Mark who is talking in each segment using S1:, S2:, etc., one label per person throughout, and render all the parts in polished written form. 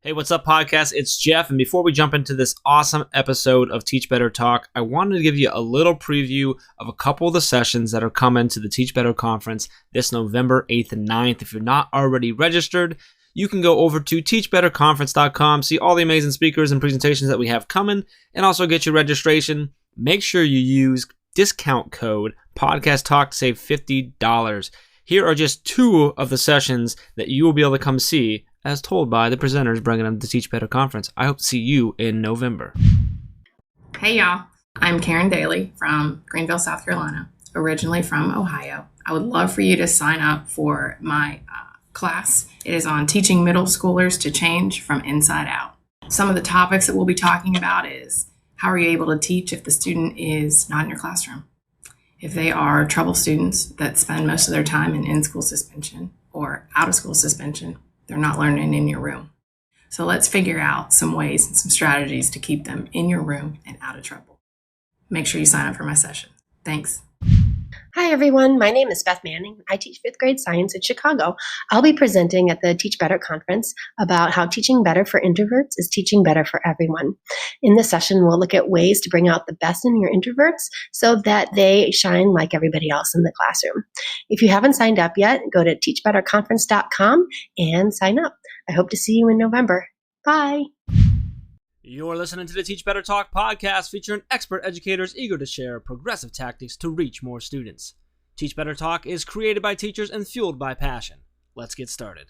S1: Hey, what's up, podcast? It's Jeff, and before we jump into this awesome episode of Teach Better Talk, I wanted to give you a little preview of a couple of the sessions that are coming to the Teach Better Conference this November 8th and 9th. If you're not already registered, you can go over to teachbetterconference.com, see all the amazing speakers and presentations that we have coming, and also get your registration. Make sure you use discount code Podcast Talk to save $50. Here are just two of the sessions that you will be able to come see as told by the presenters bringing them to the Teach Better Conference. I hope to see you in November.
S2: Hey y'all, I'm Karen Daly from Greenville, South Carolina, originally from Ohio. I would love for you to sign up for my class. It is on teaching middle schoolers to change from inside out. Some of the topics that we'll be talking about is how are you able to teach if the student is not in your classroom? If they are trouble students that spend most of their time in in-school suspension or out-of-school suspension, they're not learning in your room. So let's figure out some ways and some strategies to keep them in your room and out of trouble. Make sure you sign up for my session. Thanks.
S3: Hi, everyone. My name is Beth Manning. I teach fifth grade science in Chicago. I'll be presenting at the Teach Better Conference about how teaching better for introverts is teaching better for everyone. In this session, we'll look at ways to bring out the best in your introverts so that they shine like everybody else in the classroom. If you haven't signed up yet, go to teachbetterconference.com and sign up. I hope to see you in November. Bye.
S1: You're listening to the Teach Better Talk podcast featuring expert educators eager to share progressive tactics to reach more students. Teach Better Talk is created by teachers and fueled by passion. Let's get started.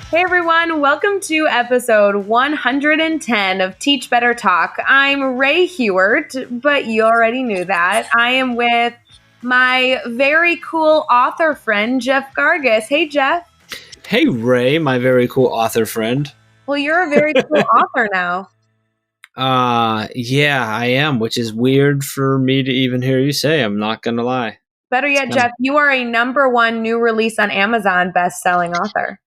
S4: Hey everyone, welcome to episode 110 of Teach Better Talk. I'm Ray Hewart, but you already knew that. I am with my very cool author friend, Jeff Gargis. Hey, Jeff.
S1: Hey, Ray, my very cool author friend.
S4: Well, you're a very cool author now.
S1: Yeah, I am, which is weird for me to even hear you say. I'm not going to lie.
S4: Better yet, Jeff, you are a #1 new release on Amazon best-selling author.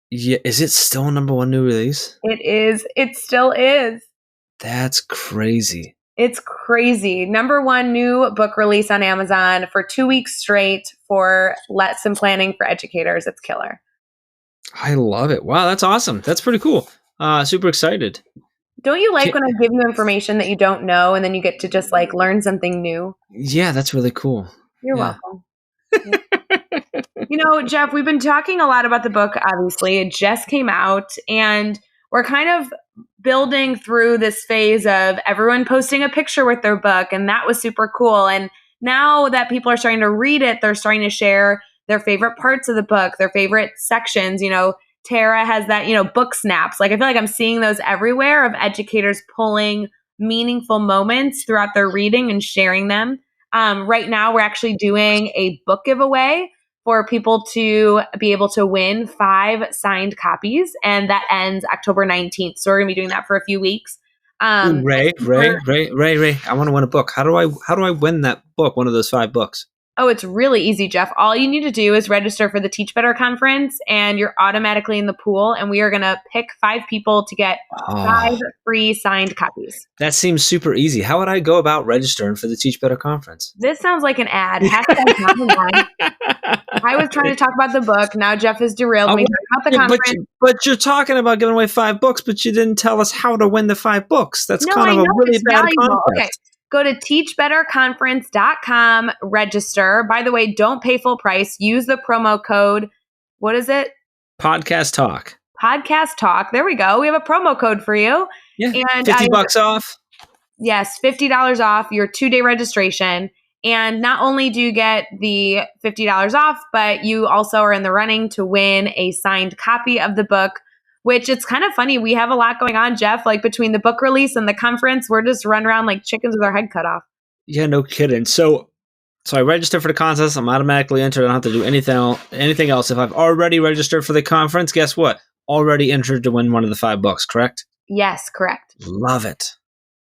S1: Yeah, is it still a #1 new release?
S4: It is. It still is.
S1: That's crazy.
S4: It's crazy. #1 new book release on Amazon for 2 weeks straight for lesson planning for educators. It's killer.
S1: I love it. Wow, that's awesome. That's pretty cool. Super excited.
S4: Don't you like when I give you information that you don't know and then you get to just like learn something new?
S1: Yeah, that's really cool.
S4: You're welcome. You know, Jeff, we've been talking a lot about the book, obviously. It just came out, and we're kind of building through this phase of everyone posting a picture with their book, and that was super cool. And now that people are starting to read it, they're starting to share their favorite parts of the book, their favorite sections. You know, Tara has that, book snaps. Like, I feel like I'm seeing those everywhere of educators pulling meaningful moments throughout their reading and sharing them. Right now, we're actually doing a book giveaway for people to be able to win 5 signed copies, and that ends October 19th. So we're going to be doing that for a few weeks.
S1: Ray, I want to win a book. How do I win that book, one of those 5 books?
S4: Oh, it's really easy, Jeff. All you need to do is register for the Teach Better Conference, and you're automatically in the pool, and we are going to pick 5 people to get 5 free signed copies.
S1: That seems super easy. How would I go about registering for the Teach Better Conference?
S4: This sounds like an ad. I was trying to talk about the book. Now Jeff has derailed me about the conference.
S1: But you're talking about giving away 5 books, but you didn't tell us how to win the 5 books. That's kind of a really bad concept.
S4: Okay. Go to teachbetterconference.com, register. By the way, don't pay full price. Use the promo code. What is it?
S1: Podcast Talk.
S4: Podcast Talk. There we go. We have a promo code for you.
S1: Yeah, and $50 off.
S4: Yes, $50 off your 2-day registration. And not only do you get the $50 off, but you also are in the running to win a signed copy of the book, which it's kind of funny. We have a lot going on, Jeff, like between the book release and the conference, we're just running around like chickens with our head cut off.
S1: Yeah, no kidding. So I register for the contest. I'm automatically entered. I don't have to do anything else. If I've already registered for the conference, guess what? Already entered to win one of the 5 books, correct?
S4: Yes, correct.
S1: Love it.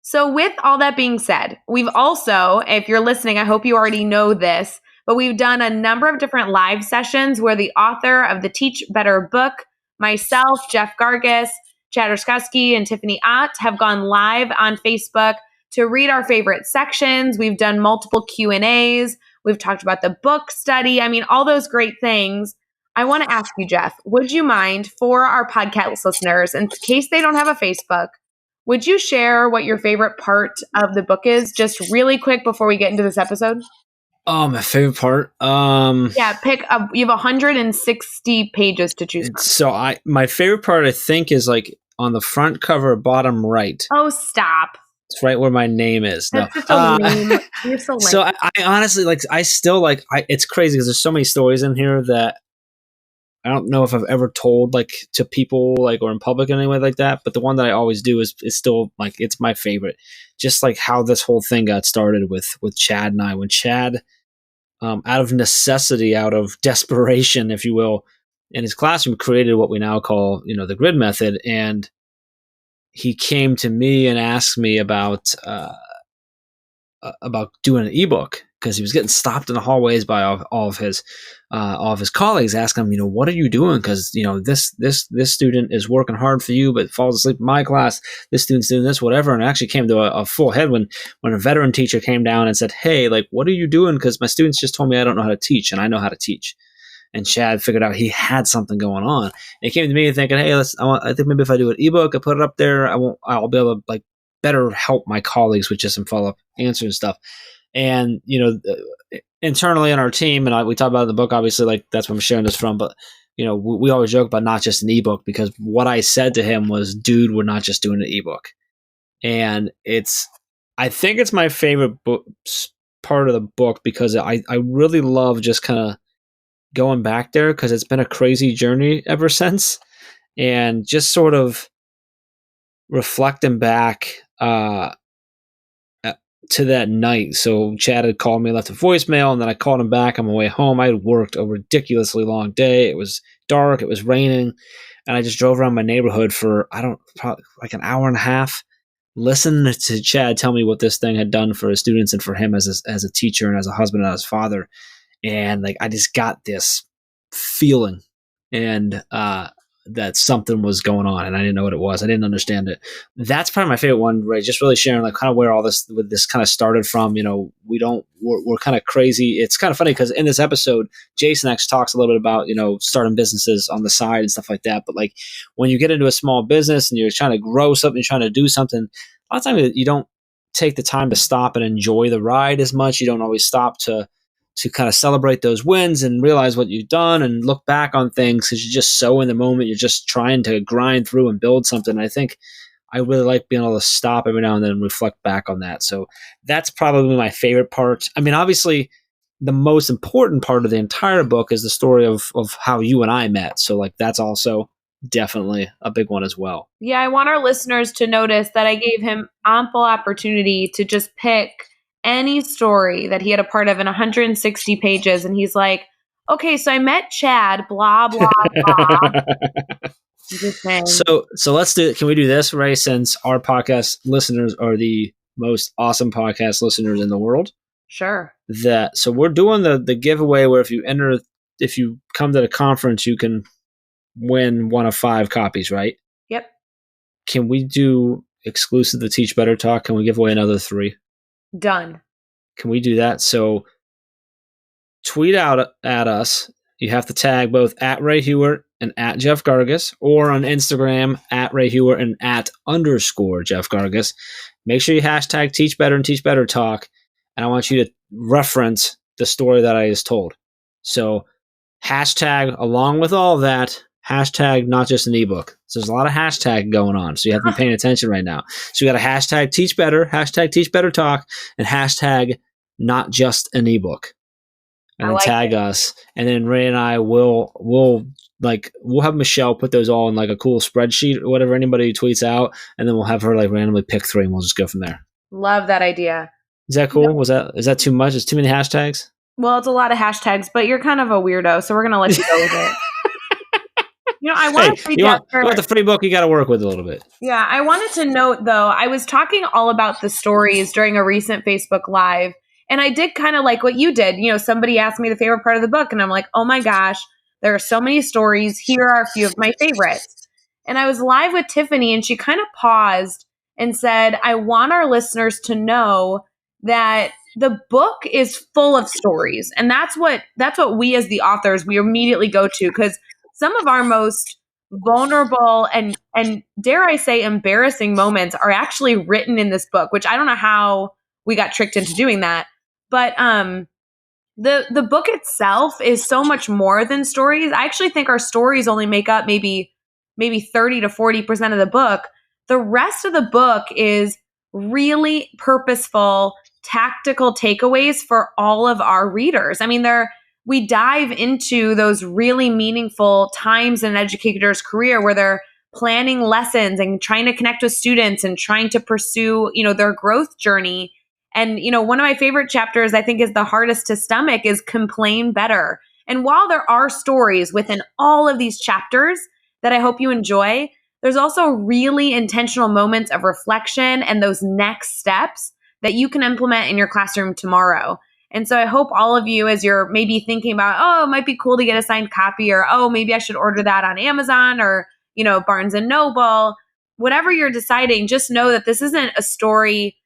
S4: So with all that being said, we've also, if you're listening, I hope you already know this, but we've done a number of different live sessions where the author of the Teach Better book, myself, Jeff Gargis, Chad Ruskowski, and Tiffany Ott have gone live on Facebook to read our favorite sections. We've done multiple Q&As. We've talked about the book study. I mean, all those great things. I want to ask you, Jeff, would you mind, for our podcast listeners, in case they don't have a Facebook, would you share what your favorite part of the book is, just really quick before we get into this episode?
S1: Oh, my favorite part.
S4: Yeah, pick up. You have 160 pages to choose from.
S1: So my favorite part, I think, is like on the front cover, bottom right.
S4: Oh, stop!
S1: It's right where my name is.
S4: That's such a lame. You're so lame.
S1: So I honestly it's crazy because there's so many stories in here that I don't know if I've ever told like to people like or in public anyway like that. But the one that I always do is still like it's my favorite. Just like how this whole thing got started with Chad and I. When Chad, out of necessity, out of desperation, if you will, in his classroom, created what we now call the grid method, and he came to me and asked me about doing an ebook because he was getting stopped in the hallways by all of his colleagues asking him, what are you doing? Because this student is working hard for you, but falls asleep in my class. This student's doing this, whatever. And it actually came to a full head when a veteran teacher came down and said, "Hey, like, what are you doing? Because my students just told me I don't know how to teach, and I know how to teach." And Chad figured out he had something going on. And he came to me thinking, "Hey, I think maybe if I do an ebook, I put it up there, I'll be able to like better help my colleagues with just some follow-up answers and stuff." And internally in our team, and we talk about it in the book, obviously, like that's where I'm sharing this from. But we always joke about not just an ebook, because what I said to him was, "Dude, we're not just doing an ebook." And I think it's my favorite part of the book because I really love just kind of going back there because it's been a crazy journey ever since, and just sort of reflecting back to that night. So Chad had called me, left a voicemail, and then I called him back on my way home. I had worked a ridiculously long day. It was dark. It was raining. And I just drove around my neighborhood for, probably like an hour and a half, listening to Chad tell me what this thing had done for his students and for him as a teacher and as a husband and as a father. And like, I just got this feeling and that something was going on, and I didn't know what it was. I didn't understand it. That's probably my favorite one, right? Just really sharing like kind of where all this kind of started from. We're kind of crazy. It's kind of funny because in this episode, Jason actually talks a little bit about, starting businesses on the side and stuff like that. But like when you get into a small business and you're trying to grow something, you're trying to do something, a lot of times you don't take the time to stop and enjoy the ride as much. You don't always stop to kind of celebrate those wins and realize what you've done and look back on things because you're just so in the moment. You're just trying to grind through and build something. I think I really like being able to stop every now and then and reflect back on that. So that's probably my favorite part. I mean, obviously, the most important part of the entire book is the story of how you and I met. So like that's also definitely a big one as well.
S4: Yeah, I want our listeners to notice that I gave him ample opportunity to just pick any story that he had a part of in 160 pages. And he's like, okay, so I met Chad, blah, blah, blah. Just saying.
S1: So let's do it. Can we do this, Ray, since our podcast listeners are the most awesome podcast listeners in the world?
S4: Sure.
S1: So we're doing the giveaway where if you come to the conference, you can win one of 5 copies, right?
S4: Yep.
S1: Can we do exclusive to Teach Better Talk? Can we give away another 3?
S4: Done.
S1: Can we do that? So tweet out at us. You have to tag both at Ray Hewart and at Jeff Gargas, or on Instagram at Ray Hewart and at _ Jeff Gargas. Make sure you hashtag Teach Better and Teach Better Talk. And I want you to reference the story that I just told. So hashtag along with all of that, hashtag not just an ebook. So there's a lot of hashtag going on. So you have to be paying attention right now. So you got a hashtag Teach Better, hashtag Teach Better Talk, and hashtag not just an ebook. And then tag us. And then Ray and I will have Michelle put those all in like a cool spreadsheet or whatever anybody tweets out. And then we'll have her like randomly pick 3 and we'll just go from there.
S4: Love that idea.
S1: Is that cool? Yep. Is that too much? Is too many hashtags?
S4: Well, it's a lot of hashtags, but you're kind of a weirdo, so we're going to let you go with it. I want to
S1: you want the free book, you got to work with it a little bit.
S4: Yeah, I wanted to note, though, I was talking all about the stories during a recent Facebook Live, and I did kind of like what you did. Somebody asked me the favorite part of the book, and I'm like, oh my gosh, there are so many stories. Here are a few of my favorites. And I was live with Tiffany, and she kind of paused and said, I want our listeners to know that the book is full of stories. And that's what we as the authors, we immediately go to, because some of our most vulnerable and dare I say embarrassing moments are actually written in this book, which I don't know how we got tricked into doing that. But the book itself is so much more than stories. I actually think our stories only make up maybe 30 to 40% of the book. The rest of the book is really purposeful, tactical takeaways for all of our readers. I mean, we dive into those really meaningful times in an educator's career where they're planning lessons and trying to connect with students and trying to pursue, their growth journey. And, one of my favorite chapters, I think, is the hardest to stomach, is Complain Better. And while there are stories within all of these chapters that I hope you enjoy, there's also really intentional moments of reflection and those next steps that you can implement in your classroom tomorrow. And so I hope all of you, as you're maybe thinking about, oh, it might be cool to get a signed copy, or, oh, maybe I should order that on Amazon or, Barnes and Noble, whatever you're deciding, just know that this isn't a story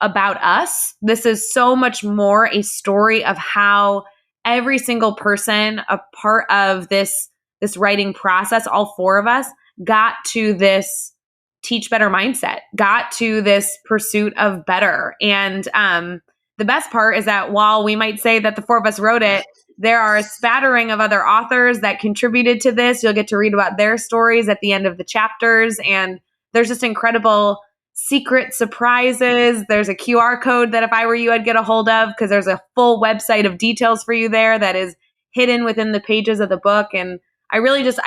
S4: about us. This is so much more a story of how every single person, a part of this writing process, all four of us, got to this teach better mindset, got to this pursuit of better. And the best part is that while we might say that the four of us wrote it, there are a spattering of other authors that contributed to this. You'll get to read about their stories at the end of the chapters. And there's just incredible secret surprises. There's a QR code that if I were you, I'd get a hold of, because there's a full website of details for you there that is hidden within the pages of the book. And I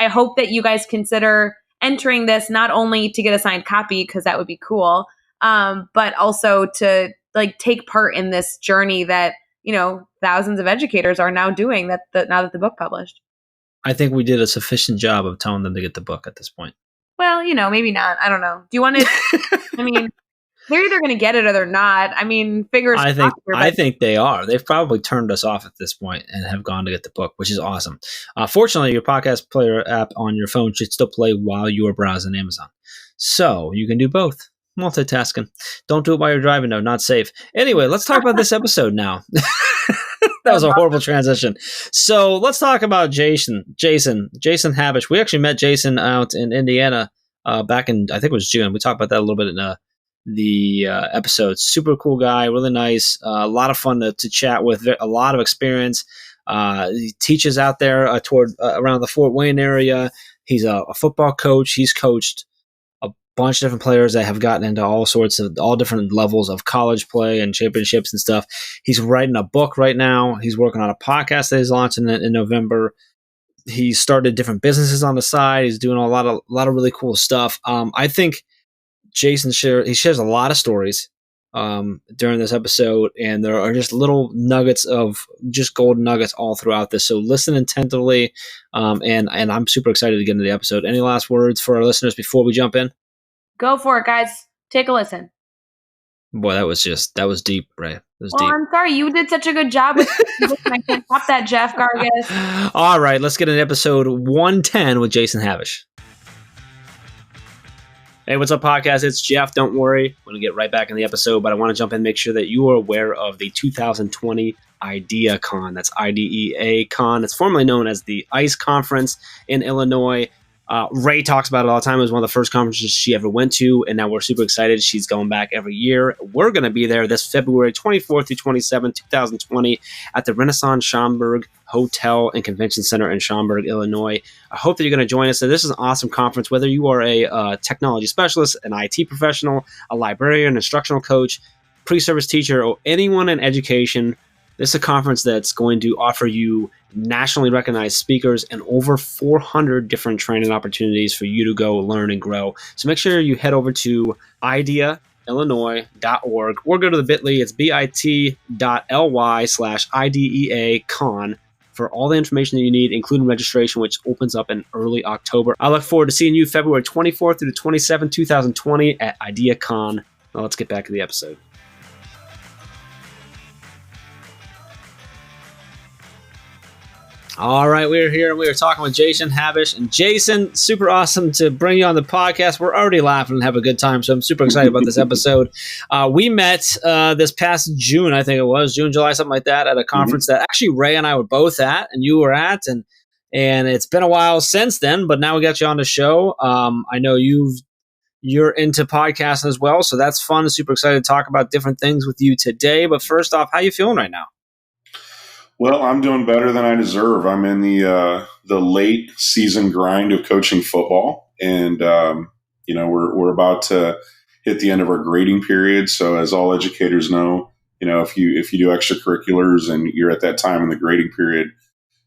S4: hope that you guys consider entering this, not only to get a signed copy, because that would be cool, but also to take part in this journey that, thousands of educators are now doing now that the book published.
S1: I think we did a sufficient job of telling them to get the book at this point.
S4: Well, maybe not. I don't know. Do you want to, I mean, they're either going to get it or they're not. I mean, fingers crossed.
S1: I think they are. They've probably turned us off at this point and have gone to get the book, which is awesome. Fortunately, your podcast player app on your phone should still play while you are browsing Amazon. So you can do both. Multitasking. Don't do it while you're driving, though. Not safe. Anyway, let's talk about this episode now. That was a horrible transition. So let's talk about Jason Habisch. We actually met Jason out in Indiana back in, I think it was June. We talked about that a little bit in the episode. Super cool guy, really nice. A lot of fun to chat with. A lot of experience. He teaches out there around the Fort Wayne area. He's a football coach. He's coached a bunch of different players that have gotten into all different levels of college play and championships and stuff. He's writing a book right now. He's working on a podcast that he's launching in November. He started different businesses on the side. He's doing a lot of really cool stuff. I think Jason shares a lot of stories during this episode, and there are just little nuggets of just golden nuggets all throughout this. So listen attentively, and I'm super excited to get into the episode. Any last words for our listeners before we jump in?
S4: Go for it, guys. Take a listen.
S1: Boy, that was deep, Ray. Deep.
S4: I'm sorry. You did such a good job with I can't top that, Jeff Gargas.
S1: All right, let's get into episode 110 with Jason Habisch. Hey, what's up, podcast? It's Jeff. Don't worry. I'm going to get right back in the episode, but I want to jump in and make sure that you are aware of the 2020 IdeaCon. That's IDEA Con. It's formerly known as the ICE Conference in Illinois. Ray talks about it all the time. It was one of the first conferences she ever went to, and now we're super excited. She's going back every year. We're going to be there this February 24th through 27th, 2020 at the Renaissance Schaumburg Hotel and Convention Center in Schaumburg, Illinois. I hope that you're going to join us. So this is an awesome conference, whether you are a technology specialist, an IT professional, a librarian, instructional coach, pre-service teacher, or anyone in education. This is a conference that's going to offer you nationally recognized speakers and over 400 different training opportunities for you to go learn and grow. So make sure you head over to ideaillinois.org or go to the bit.ly. It's bit.ly/IDEACon for all the information that you need, including registration, which opens up in early October. I look forward to seeing you February 24th through the 27th, 2020 at IdeaCon. Now let's get back to the episode. All right, we're here and we are talking with Jason Habisch. And Jason, super awesome to bring you on the podcast. We're already laughing and have a good time, so I'm super excited about this episode. We met this past June, I think it was, June, July, something like that, at a conference that actually Ray and I were both at and you were at. And it's been a while since then, but now we got you on the show. I know you're into podcasting as well, so that's fun. Super excited to talk about different things with you today. But first off, how you feeling right now?
S5: Well, I'm doing better than I deserve. I'm in the late season grind of coaching football, and we're about to hit the end of our grading period. So, as all educators know, if you do extracurriculars and you're at that time in the grading period,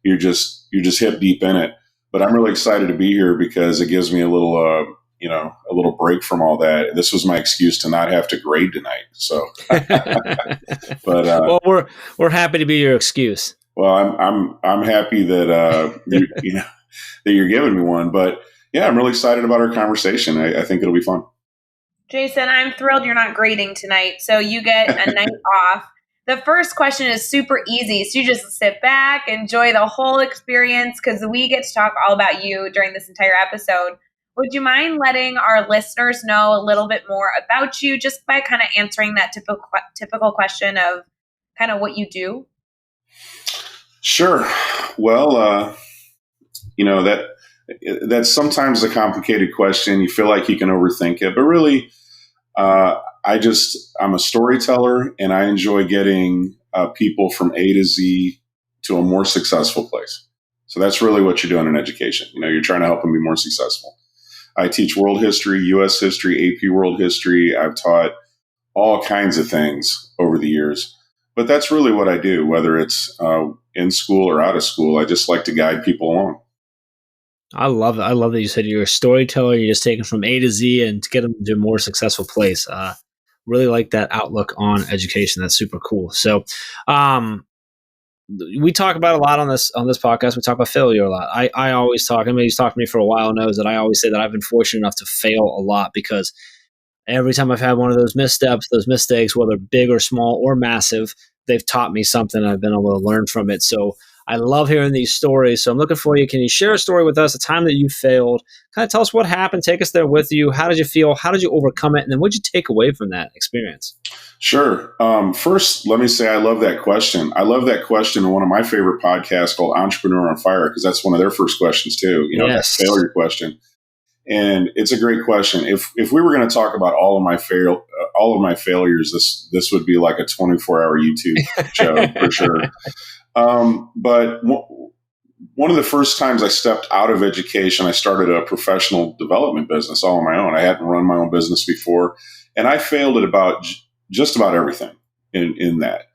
S5: you're just hip deep in it. But I'm really excited to be here because it gives me a little break from all that. This was my excuse to not have to grade tonight. So, but
S1: well, we're happy to be your excuse.
S5: Well, I'm happy that that you're giving me one. But yeah, I'm really excited about our conversation. I think it'll be fun.
S4: Jason, I'm thrilled you're not grading tonight, so you get a night off. The first question is super easy, so you just sit back, enjoy the whole experience, because we get to talk all about you during this entire episode. Would you mind letting our listeners know a little bit more about you just by kind of answering that typical question of kind of what you do?
S5: Sure. Well, that's sometimes a complicated question. You feel like you can overthink it, but really, I'm a storyteller and I enjoy getting people from A to Z to a more successful place. So that's really what you're doing in education. You're trying to help them be more successful. I teach world history, U.S. history, AP world history. I've taught all kinds of things over the years. But that's really what I do, whether it's in school or out of school. I just like to guide people along.
S1: I love it. I love that you said you're a storyteller. You're just taking from A to Z and to get them to a more successful place. Really like that outlook on education. That's super cool. So, we talk about a lot on this podcast. We talk about failure a lot. I always talk. Anybody who's talked to me for a while knows that I always say that I've been fortunate enough to fail a lot because every time I've had one of those missteps, those mistakes, whether big or small or massive, they've taught me something. I've been able to learn from it. So I love hearing these stories. So I'm looking for you. Can you share a story with us, a time that you failed? Kind of tell us what happened. Take us there with you. How did you feel? How did you overcome it? And then what did you take away from that experience?
S5: Sure. First, let me say I love that question. I love that question in one of my favorite podcasts called Entrepreneur on Fire, because that's one of their first questions too.
S1: Yes.
S5: That failure question. And it's a great question. If we were going to talk about all of my failures, this would be like a 24-hour YouTube show for sure. But one of the first times I stepped out of education, I started a professional development business all on my own. I hadn't run my own business before, and I failed at just about everything in that.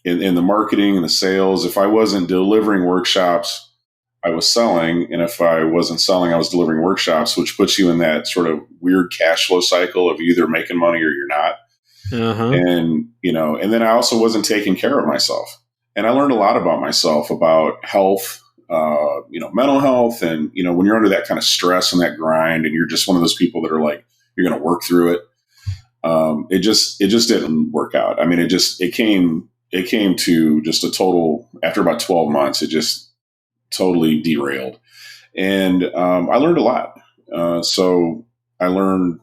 S5: In the marketing and the sales, if I wasn't delivering workshops, I was selling. And if I wasn't selling, I was delivering workshops, which puts you in that sort of weird cash flow cycle of either making money or you're not.
S1: Uh-huh.
S5: And then I also wasn't taking care of myself. And I learned a lot about myself, about health, mental health. And, when you're under that kind of stress and that grind, and you're just one of those people that are like, you're going to work through it. It just didn't work out. I mean, it came to just a total, after about 12 months, it just totally derailed. And I learned a lot. So I learned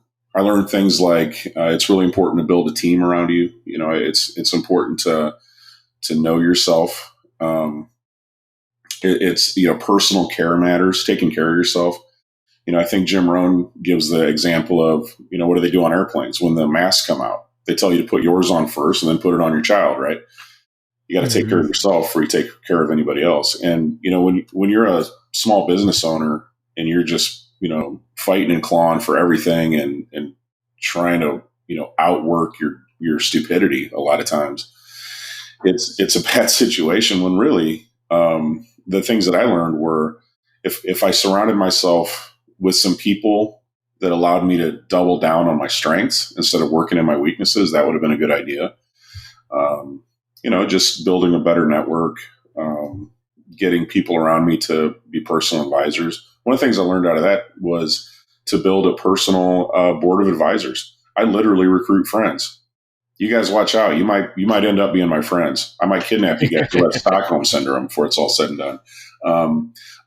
S5: things like it's really important to build a team around you. It's important to know yourself. It's personal care matters, taking care of yourself. I think Jim Rohn gives the example of, what do they do on airplanes when the masks come out? They tell you to put yours on first and then put it on your child, right? You got to take care of yourself before you take care of anybody else. And, when you're a small business owner and you're just, fighting and clawing for everything and trying to, outwork your stupidity a lot of times, it's a bad situation when really the things that I learned were if I surrounded myself with some people that allowed me to double down on my strengths instead of working in my weaknesses, that would have been a good idea. Just building a better network, getting people around me to be personal advisors. One of the things I learned out of that was to build a personal board of advisors. I literally recruit friends. you guys watch out. You might end up being my friends. I might kidnap you guys who have Stockholm syndrome before it's all said and done.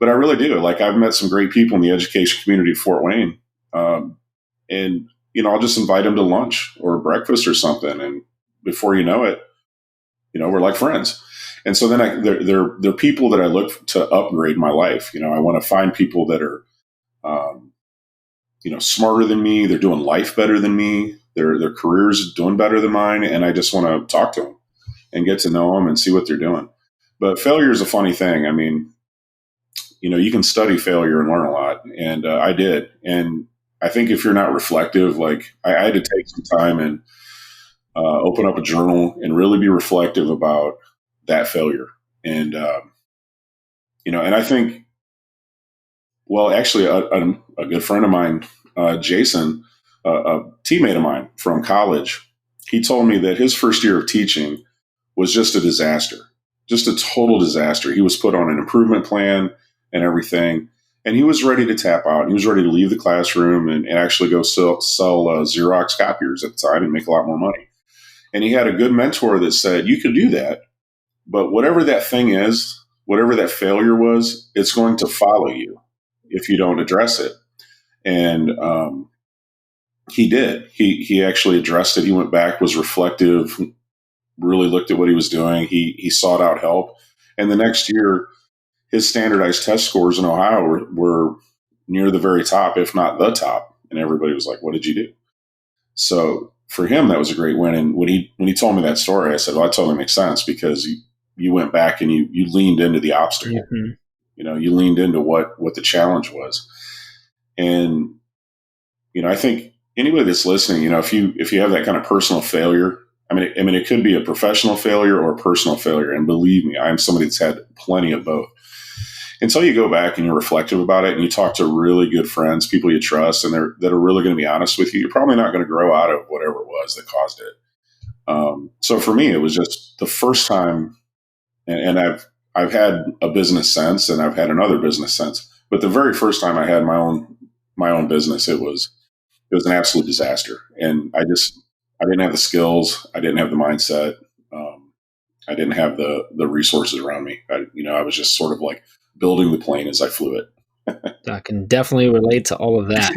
S5: But I really do. Like, I've met some great people in the education community of Fort Wayne. And, I'll just invite them to lunch or breakfast or something. And before you know it, we're like friends. And so then they're people that I look to upgrade my life. I want to find people that are, smarter than me. They're doing life better than me. Their careers doing better than mine. And I just want to talk to them and get to know them and see what they're doing. But failure is a funny thing. I mean, you can study failure and learn a lot. And I did. And I think if you're not reflective, like I had to take some time and open up a journal and really be reflective about that failure. And, and I think, well, actually a good friend of mine, Jason, a teammate of mine from college, he told me that his first year of teaching was just a disaster, just a total disaster. He was put on an improvement plan and everything, and he was ready to tap out. He was ready to leave the classroom and actually go sell Xerox copiers at the time and make a lot more money. And he had a good mentor that said, you could do that, but whatever that thing is, whatever that failure was, it's going to follow you if you don't address it. And he did. He actually addressed it. He went back, was reflective, really looked at what he was doing. He sought out help. And the next year, his standardized test scores in Ohio were near the very top, if not the top. And everybody was like, what did you do? So for him, that was a great win. And when he told me that story, I said, well, that totally makes sense, because you went back and you leaned into the obstacle. Mm-hmm. You leaned into what the challenge was. And, I think anybody that's listening, if you have that kind of personal failure, I mean, it could be a professional failure or a personal failure. And believe me, I'm somebody that's had plenty of both. Until you go back and you're reflective about it and you talk to really good friends, people you trust, and that are really going to be honest with you, you're probably not going to grow out of whatever it was that caused it. So for me, it was just the first time, and I've had a business since, and I've had another business since, but the very first time I had my own business, it was an absolute disaster. And I didn't have the skills. I didn't have the mindset. I didn't have the resources around me. I was just sort of like building the plane as I flew it.
S1: I can definitely relate to all of that.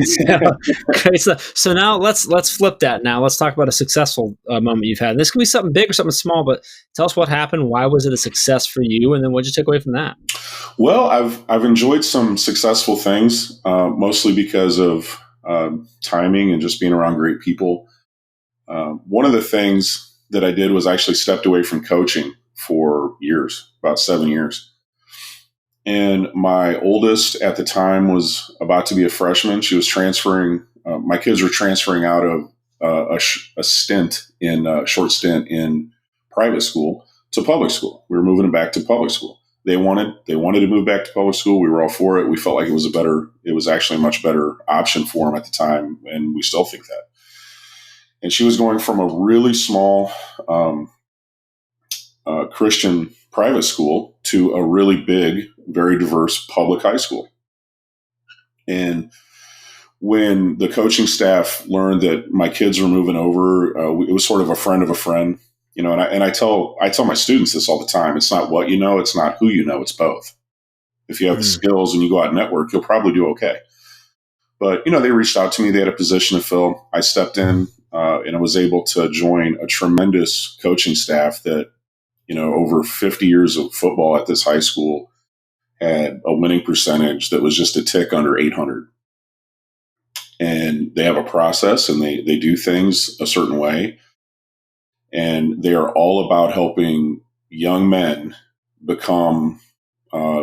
S1: Okay, so now let's flip that. Now let's talk about a successful moment you've had. And this could be something big or something small, but tell us what happened. Why was it a success for you? And then what did you take away from that?
S5: Well, I've enjoyed some successful things, mostly because of timing and just being around great people. One of the things that I did was actually stepped away from coaching for years, about 7 years. And my oldest at the time was about to be a freshman. She was transferring. My kids were transferring out of a short stint in private school to public school. We were moving them back to public school. They wanted to move back to public school. We were all for it. We felt like it was actually a much better option for them at the time, and we still think that. And she was going from a really small Christian private school to a really big, very diverse public high school. And when the coaching staff learned that my kids were moving over, it was sort of a friend of a friend, and I tell my students this all the time. It's not what you know, it's not who you know, it's both. If you have the skills and you go out and network, you'll probably do okay. But, they reached out to me. They had a position to fill. I stepped in and I was able to join a tremendous coaching staff that, over 50 years of football at this high school had a winning percentage that was just a tick under 800. And they have a process and they do things a certain way. And they are all about helping young men become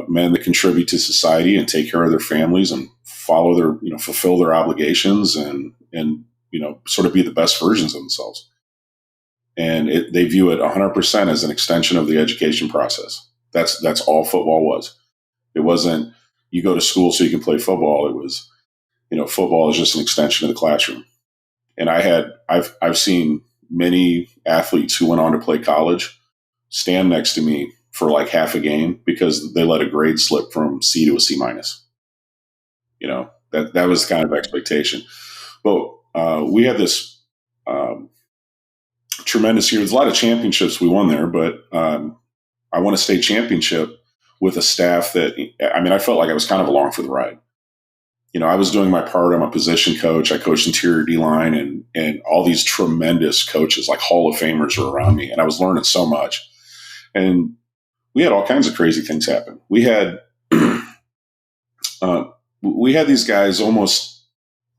S5: men that contribute to society and take care of their families and fulfill their obligations and sort of be the best versions of themselves. And they view it 100% as an extension of the education process. That's all football was. It wasn't you go to school so you can play football. It was, football is just an extension of the classroom. And I've seen many athletes who went on to play college stand next to me for like half a game because they let a grade slip from C to a C minus. That was kind of expectation. But we had this tremendous year. There's a lot of championships we won there, but I won a state championship with a staff that, I mean, I felt like I was kind of along for the ride. You know, I was doing my part. I'm a position coach. I coached interior D-line, and all these tremendous coaches, like Hall of Famers, were around me, and I was learning so much. And we had all kinds of crazy things happen. We had these guys almost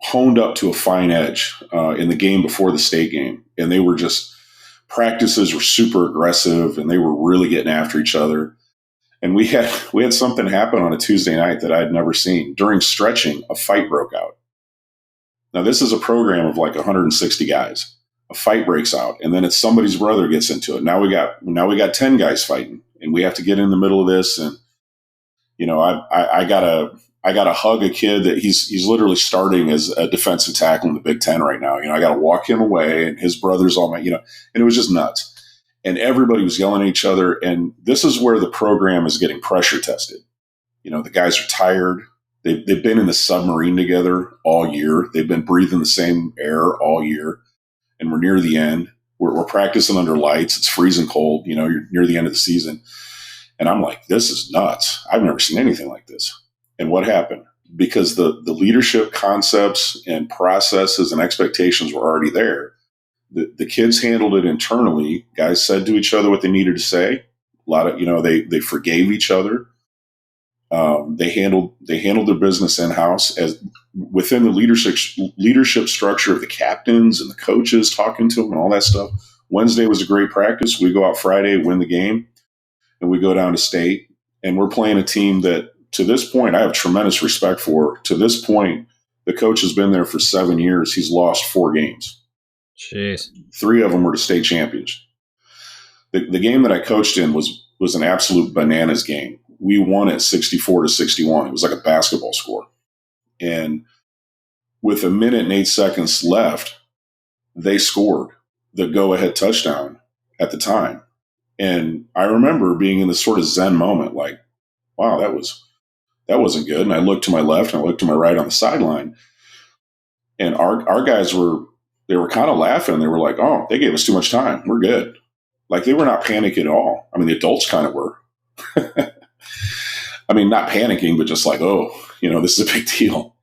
S5: honed up to a fine edge in the game before the state game, and they were just, practices were super aggressive, and they were really getting after each other. And we had something happen on a Tuesday night that I had never seen. During stretching, a fight broke out. Now, this is a program of like 160 guys. A fight breaks out, and then it's somebody's brother gets into it. Now we got 10 guys fighting, and we have to get in the middle of this. And you know, I gotta hug a kid that he's literally starting as a defensive tackle in the Big Ten right now. You know, I gotta walk him away, and his brother's all my, you know, and it was just nuts. And everybody was yelling at each other. And this is where the program is getting pressure tested. You know, the guys are tired. They've been in the submarine together all year. They've been breathing the same air all year. And we're near the end. We're practicing under lights. It's freezing cold. You know, you're near the end of the season. And I'm like, this is nuts. I've never seen anything like this. And what happened? Because the leadership concepts and processes and expectations were already there. The kids handled it internally. Guys said to each other what they needed to say. A lot of, you know, they forgave each other. They handled their business in-house as within the leadership structure of the captains and the coaches talking to them and all that stuff. Wednesday was a great practice. We go out Friday, win the game, and we go down to state. And we're playing a team that, to this point, I have tremendous respect for. To this point, the coach has been there for 7 years. He's lost 4 games.
S1: Jeez. 3
S5: of them were to state champions. The game that I coached in was an absolute bananas game. We won it 64-61. It was like a basketball score. And with 1 minute and 8 seconds left, they scored the go-ahead touchdown at the time. And I remember being in this sort of zen moment, like, wow, that wasn't good. And I looked to my left and I looked to my right on the sideline. And our guys were kind of laughing. They were like, oh, they gave us too much time. We're good. Like, they were not panicking at all. I mean, the adults kind of were. I mean, not panicking, but just like, oh, you know, this is a big deal.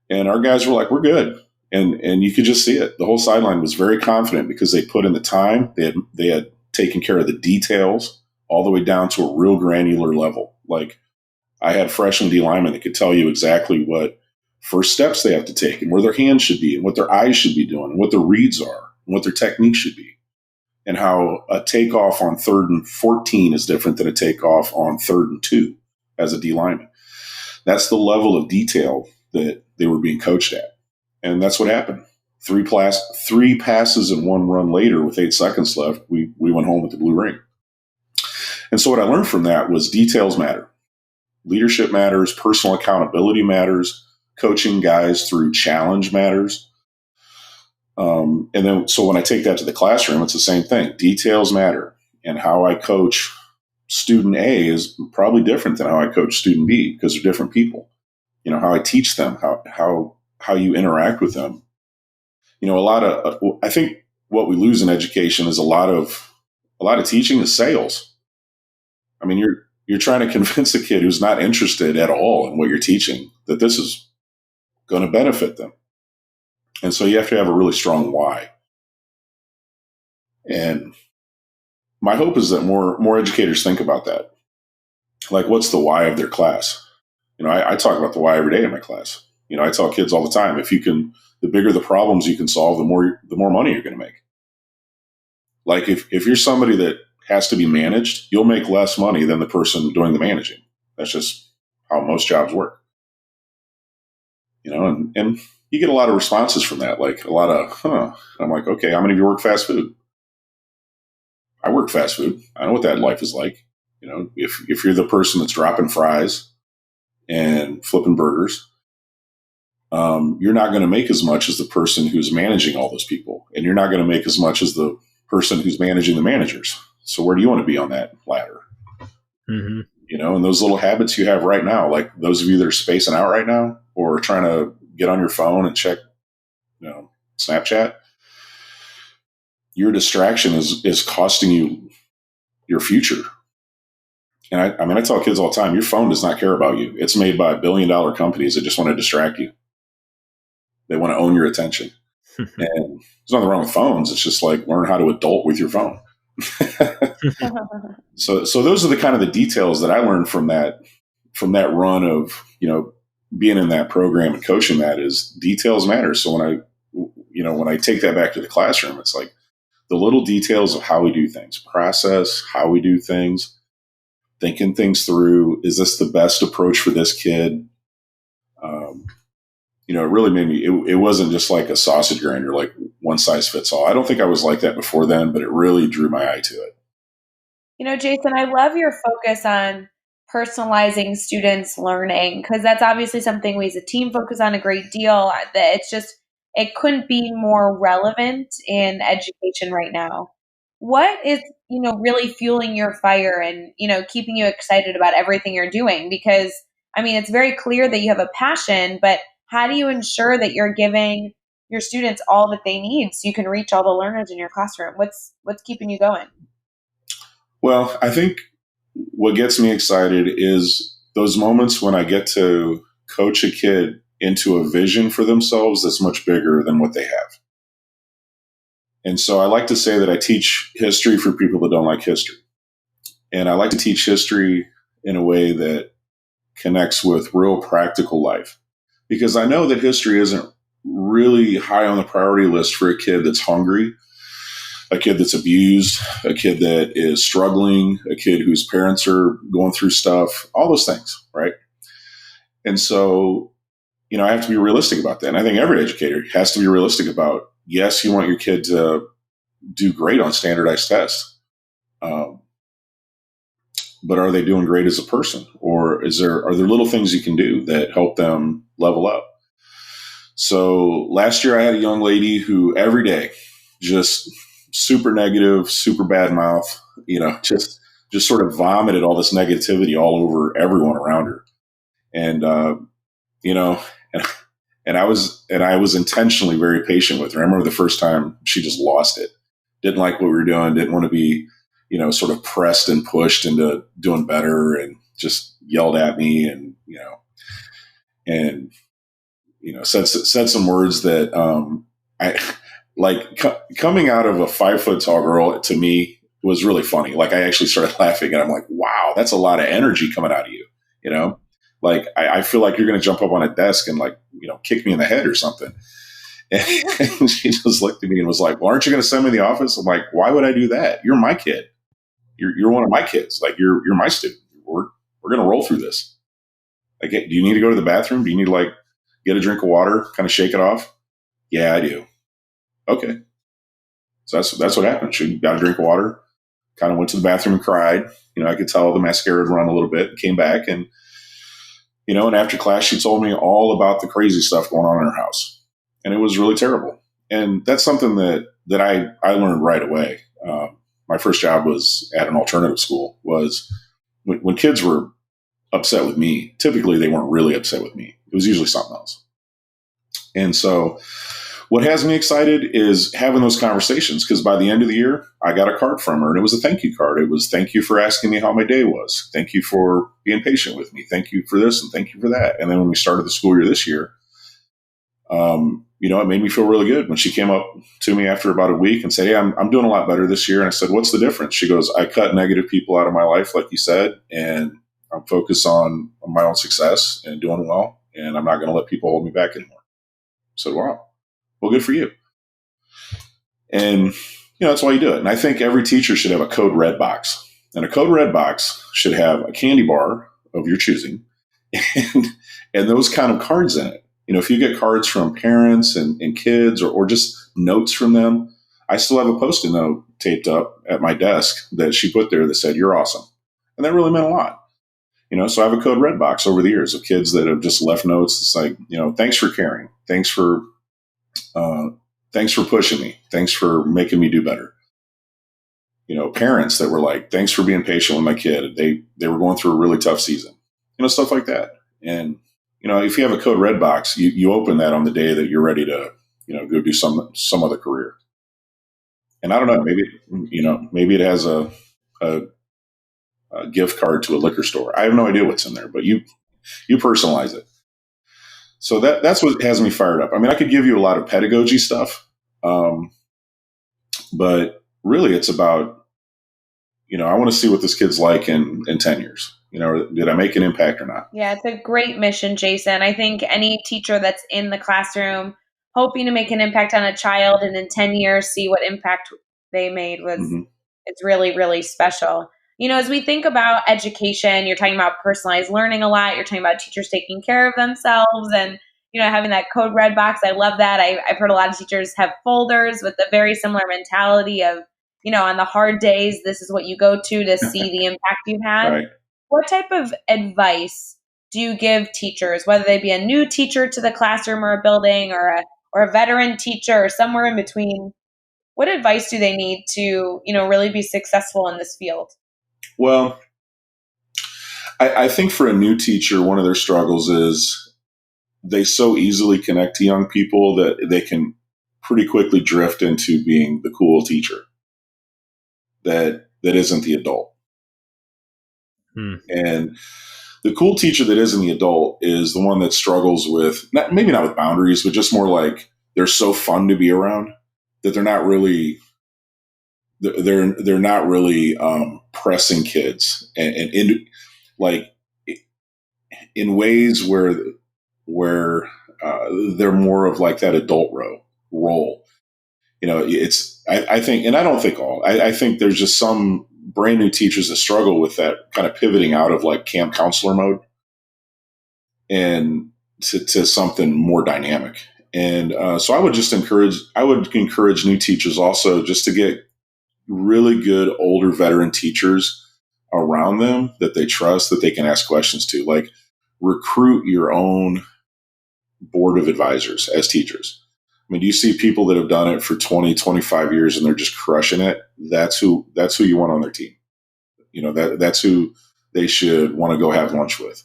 S5: And our guys were like, we're good. And you could just see it. The whole sideline was very confident because they put in the time. They had taken care of the details all the way down to a real granular level. Like, I had freshman D linemen that could tell you exactly what first steps they have to take and where their hands should be and what their eyes should be doing and what their reads are and what their technique should be. And how a takeoff on 3rd and 14 is different than a takeoff on 3rd and 2 as a D lineman. That's the level of detail that they were being coached at. And that's what happened. 3 passes and 1 run later with 8 seconds left, we went home with the blue ring. And so what I learned from that was details matter. Leadership matters. Personal accountability matters. Coaching guys through challenge matters. And then, so when I take that to the classroom, it's the same thing. Details matter. And how I coach student A is probably different than how I coach student B because they're different people. You know, how I teach them, how you interact with them. You know, I think what we lose in education is a lot of teaching is sales. I mean, you're trying to convince a kid who's not interested at all in what you're teaching that this is going to benefit them. And so you have to have a really strong why. And my hope is that more educators think about that. Like, what's the why of their class? You know, I talk about the why every day in my class. You know, I tell kids all the time, the bigger the problems you can solve, the more money you're going to make. Like, if you're somebody that has to be managed, you'll make less money than the person doing the managing. That's just how most jobs work. You know, and you get a lot of responses from that, like a lot of, I'm like, okay, how many of you work fast food? I work fast food. I know what that life is like. You know, if you're the person that's dropping fries and flipping burgers, you're not going to make as much as the person who's managing all those people. And you're not going to make as much as the person who's managing the managers. So where do you want to be on that ladder?
S1: Mm-hmm.
S5: You know, and those little habits you have right now, like those of you that are spacing out right now or trying to get on your phone and check, you know, Snapchat, your distraction is costing you your future. And I tell kids all the time, your phone does not care about you. It's made by $1 billion companies that just want to distract you. They want to own your attention. And there's nothing wrong with phones. It's just like, learn how to adult with your phone. So those are the kind of the details that I learned from that run of, being in that program and coaching that, is details matter. So when I take that back to the classroom, it's like the little details of how we do things, process, how we do things, thinking things through. Is this the best approach for this kid? It really made me, it wasn't just like a sausage grinder, like one size fits all. I don't think I was like that before then, but it really drew my eye to it.
S4: Jason, I love your focus on personalizing students' learning, because that's obviously something we as a team focus on a great deal. That it couldn't be more relevant in education right now. What is, really fueling your fire and, keeping you excited about everything you're doing? Because, it's very clear that you have a passion, but how do you ensure that you're giving your students all that they need so you can reach all the learners in your classroom? What's keeping you going?
S5: Well, I think what gets me excited is those moments when I get to coach a kid into a vision for themselves that's much bigger than what they have. And so I like to say that I teach history for people that don't like history. And I like to teach history in a way that connects with real practical life, because I know that history isn't really high on the priority list for a kid that's hungry, a kid that's abused, a kid that is struggling, a kid whose parents are going through stuff, all those things, right? And so, I have to be realistic about that. And I think every educator has to be realistic about, yes, you want your kid to do great on standardized tests. But are they doing great as a person? Or are there little things you can do that help them level up? So last year I had a young lady who every day just super negative, super bad mouth, just sort of vomited all this negativity all over everyone around her. And, and I was intentionally very patient with her. I remember the first time she just lost it, didn't like what we were doing, didn't want to be, sort of pressed and pushed into doing better, and just yelled at me and said some words that I like. Coming out of a 5 foot tall girl, to me, was really funny. Like, I actually started laughing, and I'm like, wow, that's a lot of energy coming out of you. Like, I feel like you're going to jump up on a desk and kick me in the head or something. And she just looked at me and was like, well, aren't you going to send me to the office? I'm like, why would I do that? You're my kid. You're one of my kids. Like, you're my student. We're going to roll through this. Like, do you need to go to the bathroom? Do you need to get a drink of water, kind of shake it off? Yeah, I do. Okay. So that's what happened. She got a drink of water, kind of went to the bathroom and cried. I could tell the mascara had run a little bit, came back, and, and after class, she told me all about the crazy stuff going on in her house. And it was really terrible. And that's something that I learned right away. My first job was at an alternative school. Was when kids were upset with me, typically they weren't really upset with me. It was usually something else. And so what has me excited is having those conversations, because by the end of the year, I got a card from her, and it was a thank you card. It was, thank you for asking me how my day was. Thank you for being patient with me. Thank you for this and thank you for that. And then when we started the school year this year, it made me feel really good when she came up to me after about a week and said, hey, I'm doing a lot better this year. And I said, what's the difference? She goes, I cut negative people out of my life, like you said, and I'm focused on my own success and doing well, and I'm not going to let people hold me back anymore. I said, wow, well, good for you. And, that's why you do it. And I think every teacher should have a code red box. And a code red box should have a candy bar of your choosing and those kind of cards in it. If you get cards from parents and kids or just notes from them, I still have a Post-it note taped up at my desk that she put there that said, you're awesome. And that really meant a lot. So I have a code red box over the years of kids that have just left notes. It's like, thanks for caring. Thanks for pushing me. Thanks for making me do better. Parents that were like, thanks for being patient with my kid. They were going through a really tough season, stuff like that. And, if you have a code red box, you open that on the day that you're ready to, go do some other career. And I don't know, maybe it has a gift card to a liquor store. I have no idea what's in there, but you personalize it. So that's what has me fired up. I mean, I could give you a lot of pedagogy stuff, but really it's about, I want to see what this kid's like in 10 years. Did I make an impact or not?
S4: Yeah, it's a great mission, Jason. I think any teacher that's in the classroom hoping to make an impact on a child and in 10 years see what impact they made it's really, really special. As we think about education, you're talking about personalized learning a lot. You're talking about teachers taking care of themselves and, having that code red box. I love that. I've heard a lot of teachers have folders with a very similar mentality of, on the hard days, this is what you go to see the impact you've had.
S5: Right.
S4: What type of advice do you give teachers, whether they be a new teacher to the classroom or a building or a veteran teacher or somewhere in between? What advice do they need to, really be successful in this field?
S5: Well, I think for a new teacher, one of their struggles is they so easily connect to young people that they can pretty quickly drift into being the cool teacher that isn't the adult. And the cool teacher that isn't the adult is the one that struggles with, maybe not with boundaries, but just more like they're so fun to be around that they're not really pressing kids and in ways where they're more of like that adult role. I think, and I don't think all, I think there's just some brand new teachers that struggle with that kind of pivoting out of like camp counselor mode and to something more dynamic. And so I would encourage new teachers also just to get really good older veteran teachers around them that they trust, that they can ask questions to. Like, recruit your own board of advisors as teachers. I mean, do you see people that have done it for 20, 25 years and they're just crushing it? That's who you want on their team. That's who they should want to go have lunch with,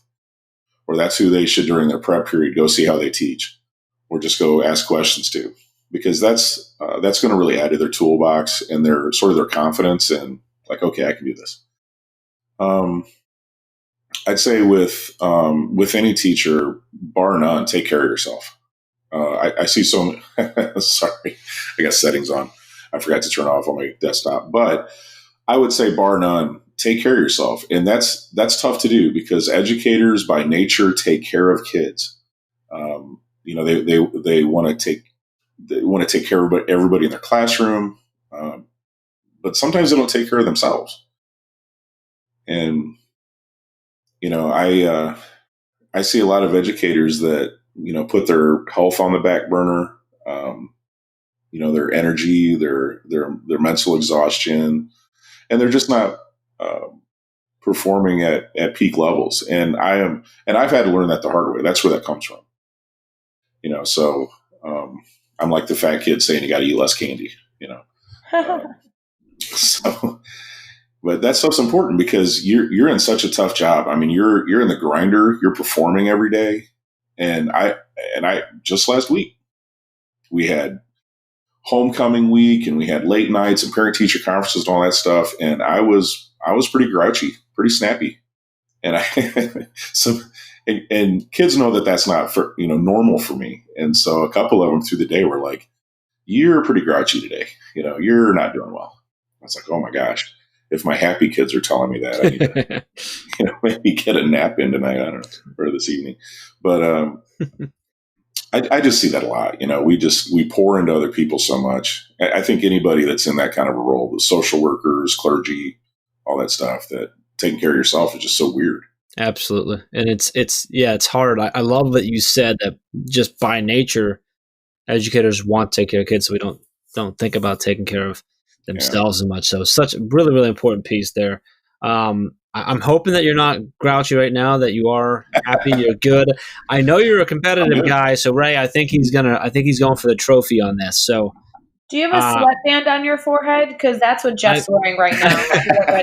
S5: or that's who they should during their prep period go see how they teach, or just go ask questions to, because that's going to really add to their toolbox and their confidence and like, okay, I can do this. I'd say with any teacher, bar none, take care of yourself. I see so many, sorry, I got settings on. I forgot to turn off on my desktop, but I would say bar none, take care of yourself. And that's tough to do because educators by nature take care of kids. They want to take care of everybody in their classroom. But sometimes they don't take care of themselves. And, I see a lot of educators that, put their health on the back burner, their energy, their mental exhaustion, and they're just not performing at peak levels. And I've had to learn that the hard way. That's where that comes from. So I'm like the fat kid saying you got to eat less candy, so, but that stuff's important because you're in such a tough job. I mean, you're in the grinder, you're performing every day. And I just last week we had homecoming week and we had late nights and parent teacher conferences and all that stuff. And I was pretty grouchy, pretty snappy. And and kids know that that's not for, normal for me. And so a couple of them through the day were like, you're pretty grouchy today. You're not doing well. I was like, oh my gosh, if my happy kids are telling me that, I need to, maybe get a nap in tonight. I don't know, or this evening. But I just see that a lot. We pour into other people so much. I think anybody that's in that kind of a role, the social workers, clergy, all that stuff, that taking care of yourself is just so weird.
S1: Absolutely. And it's hard. I love that you said that just by nature, educators want to take care of kids, so we don't think about taking care of themselves as much. So such a really, really important piece there. I'm hoping that you're not grouchy right now, that you are happy, you're good. I know you're a competitive guy, so Ray, I think he's going for the trophy on this. So
S4: do you have a sweatband on your forehead? Because that's what Jeff's wearing right now.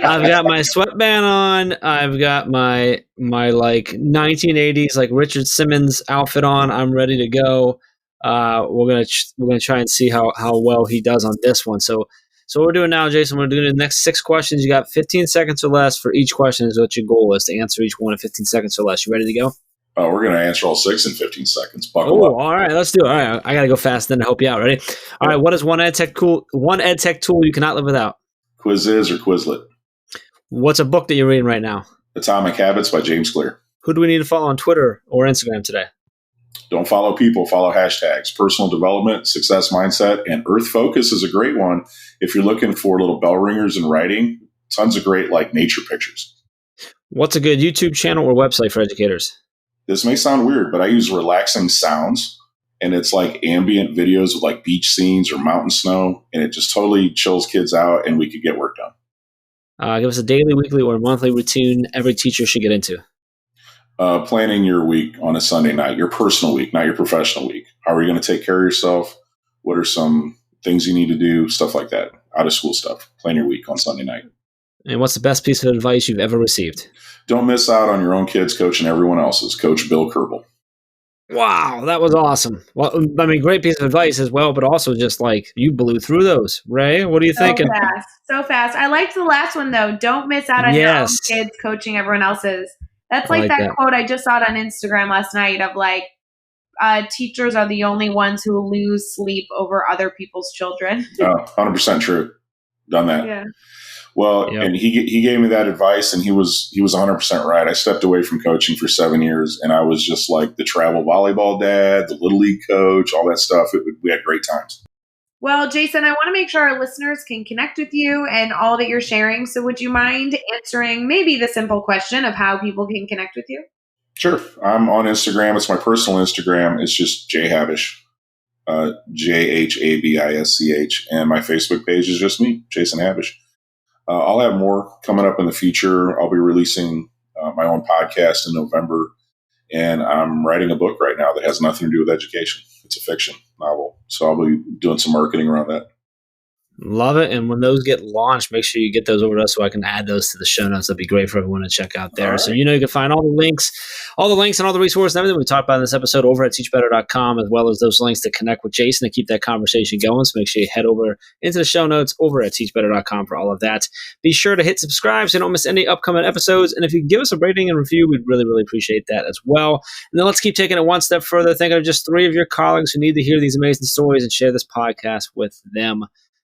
S1: I've got my sweatband on. I've got my like 1980s like Richard Simmons outfit on. I'm ready to go. We're gonna try and see how well he does on this one. So So what we're doing now, Jason, we're doing the next 6 questions. You got 15 seconds or less for each question is what your goal is, to answer each one in 15 seconds or less. You ready to go?
S5: Oh, we're going to answer all 6 in 15 seconds. Buckle up.
S1: All right, let's do it. All right, I got to go fast then to help you out. Ready? All right, what is one ed tech tool you cannot live without?
S5: Quizizz or Quizlet?
S1: What's a book that you're reading right now?
S5: Atomic Habits by James Clear.
S1: Who do we need to follow on Twitter or Instagram today?
S5: Don't follow people, follow hashtags. Personal development, success mindset, and Earth Focus is a great one. If you're looking for little bell ringers in writing, tons of great nature pictures.
S1: What's a good YouTube channel or website for educators?
S5: This may sound weird, but I use relaxing sounds, and it's like ambient videos with beach scenes or mountain snow, and it just totally chills kids out, and we could get work done.
S1: Give us a daily, weekly, or monthly routine every teacher should get into.
S5: Planning your week on a Sunday night, your personal week, not your professional week. How are you going to take care of yourself? What are some things you need to do? Stuff like that. Out of school stuff. Plan your week on Sunday night.
S1: And what's the best piece of advice you've ever received?
S5: Don't miss out on your own kids coaching everyone else's. Coach Bill Kerbal.
S1: Wow, that was awesome. Well, I mean, great piece of advice as well, but also just you blew through those. Ray, what are you thinking?
S4: So fast. I liked the last one, though. Don't miss out on your own kids coaching everyone else's. That's like that quote I just saw on Instagram last night of teachers are the only ones who lose sleep over other people's children.
S5: 100% true. Done that.
S4: Yeah.
S5: Well, and he gave me that advice, and he was 100% right. I stepped away from coaching for 7 years, and I was just like the travel volleyball dad, the little league coach, all that stuff. We had great times.
S4: Well, Jason, I want to make sure our listeners can connect with you and all that you're sharing. So would you mind answering maybe the simple question of how people can connect with you?
S5: Sure. I'm on Instagram. It's my personal Instagram. It's just J Habisch, JHABISCH. And my Facebook page is just me, Jason Habisch. I'll have more coming up in the future. I'll be releasing my own podcast in November. And I'm writing a book right now that has nothing to do with education. It's a fiction novel. So I'll be doing some marketing around that.
S1: Love it. And when those get launched, make sure you get those over to us so I can add those to the show notes. That'd be great for everyone to check out there. Right. So you can find all the links and all the resources and everything we talked about in this episode over at teachbetter.com, as well as those links to connect with Jason to keep that conversation going. So make sure you head over into the show notes over at teachbetter.com for all of that. Be sure to hit subscribe so you don't miss any upcoming episodes. And if you give us a rating and review, we'd really, really appreciate that as well. And then let's keep taking it one step further. Think of just 3 of your colleagues who need to hear these amazing stories and share this podcast with them.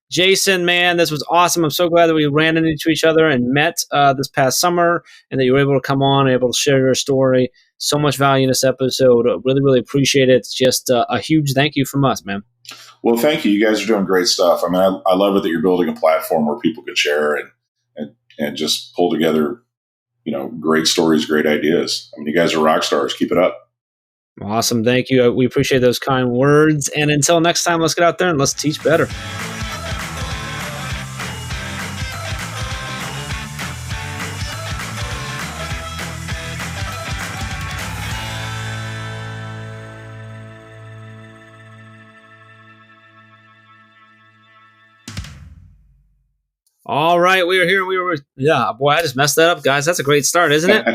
S1: Jason, man, this was awesome. I'm so glad that we ran into each other and met this past summer, and that you were able to come on and able to share your story. So much value in this episode. Really, really appreciate it. It's just a huge thank you from us, man.
S5: Well, thank you. You guys are doing great stuff. I mean, I love it that you're building a platform where people can share and just pull together, great stories, great ideas. I mean, you guys are rock stars. Keep it up.
S1: Awesome. Thank you. We appreciate those kind words. And until next time, let's get out there and let's teach better. All right, we are here. Yeah, boy, I just messed that up, guys. That's a great start, isn't it?